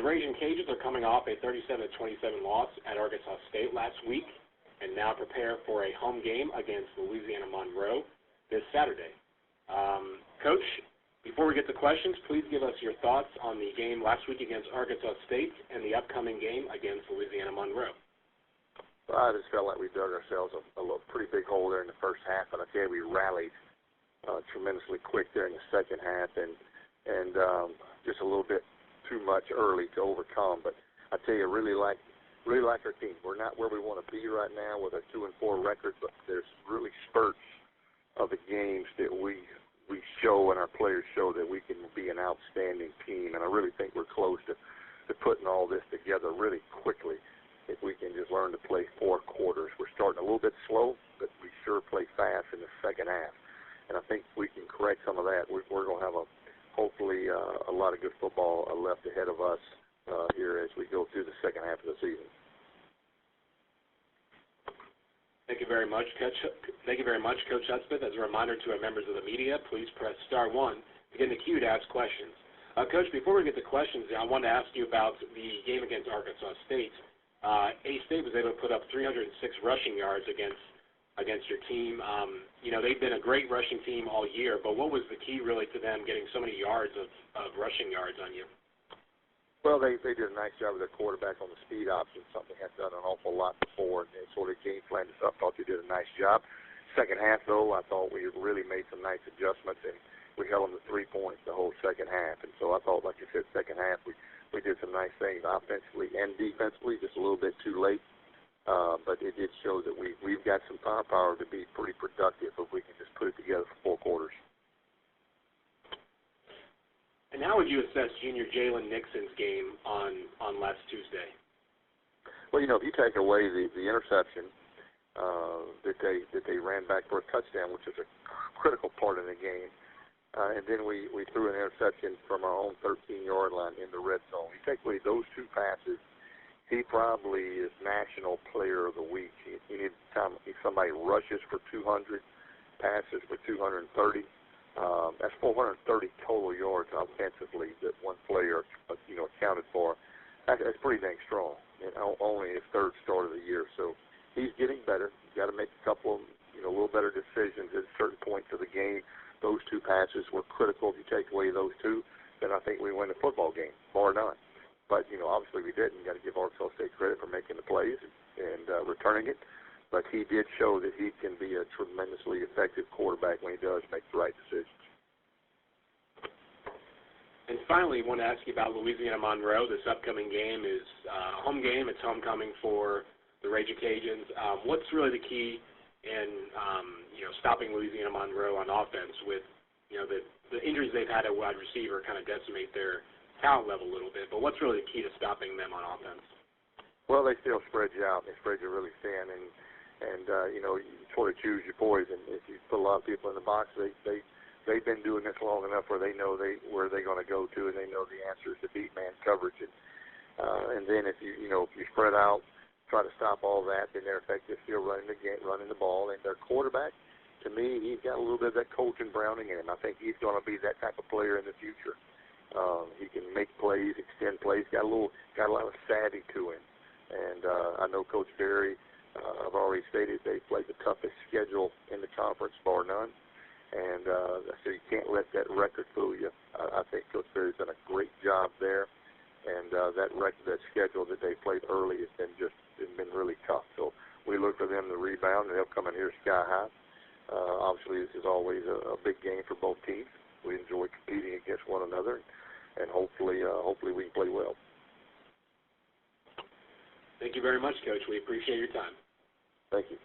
The Raging Cajuns are coming off a 37-27 loss at Arkansas State last week and now prepare for a home game against Louisiana Monroe this Saturday. Coach, before we get to questions, please give us your thoughts on the game last week against Arkansas State and the upcoming game against Louisiana Monroe. Well, I just felt like we dug ourselves a pretty big hole there in the first half, and I tell you, we rallied tremendously quick there in the second half, and just a little bit too much early to overcome. But I tell you, I really like our team. We're not where we want to be right now with a 2-4 record, but there's really spurts of the games that we show and our players show that we can be an outstanding team, and I really think we're close to putting all this together really quickly if we can just learn to play 4 quarters. We're starting a little bit slow, but we sure play fast in the second half, and I think we can correct some of that. We're going to have hopefully a lot of good football left ahead of us here as we go through the second half of the season. Thank you very much, Coach. Thank you very much, Coach Hudspeth. As a reminder to our members of the media, please press *1 to get in the queue to ask questions. Coach, before we get to questions, I wanted to ask you about the game against Arkansas State. A-State was able to put up 306 rushing yards against your team. They've been a great rushing team all year, but what was the key really to them getting so many yards of rushing yards on you? Well, they did a nice job with their quarterback on the speed option, something they had done an awful lot before, and they sort of game planned us up. Thought they did a nice job. Second half, though, I thought we really made some nice adjustments, and we held them to 3 points the whole second half. And so I thought, like you said, second half, we did some nice things offensively and defensively, just a little bit too late. But it did show that we've got some firepower to be pretty productive if we can just put it together for 4 quarters. And how would you assess junior Jalen Nixon's game on last Tuesday? Well, if you take away the interception that they ran back for a touchdown, which is a critical part of the game, and then we threw an interception from our own 13-yard line in the red zone. You take away those 2 passes, he probably is National Player of the Week. If somebody rushes for 200, passes for 230. That's 430 total yards offensively that one player, accounted for. That's pretty dang strong, and only his 3rd start of the year. So he's getting better. He's got to make a couple of, a little better decisions at certain points of the game. Those 2 passes were critical. If you take away those 2, then I think we win the football game, bar none. But, obviously we didn't. You got to give Arkansas State credit for making the plays and returning it. But he did show that he can be a tremendously effective quarterback when he does make the right decisions. And finally, I want to ask you about Louisiana Monroe. This upcoming game is a home game. It's homecoming for the Raging Cajuns. What's really the key in stopping Louisiana Monroe on offense with the injuries they've had at wide receiver kind of decimate their talent level a little bit? But what's really the key to stopping them on offense? Well, they still spread you out. They spread you really thin, and you sort of choose your poison. If you put a lot of people in the box, they've been doing this long enough where they know where they're going to go to, and they know the answers to beat man coverage. And then if you spread out, try to stop all that, then they're effective still running the ball. And their quarterback, to me, he's got a little bit of that Colton Browning in him. I think he's going to be that type of player in the future. He can make plays, extend plays. Got a lot of savvy to him. And I know Coach Berry. I've already stated they played the toughest schedule in the conference, bar none. And so you can't let that record fool you. I think Coach Berry's done a great job there. And that schedule that they played early has been really tough. So we look for them to rebound, and they'll come in here sky high. Obviously, this is always a big game for both teams. We enjoy competing against one another, and hopefully we can play well. Thank you very much, Coach. We appreciate your time. Thank you.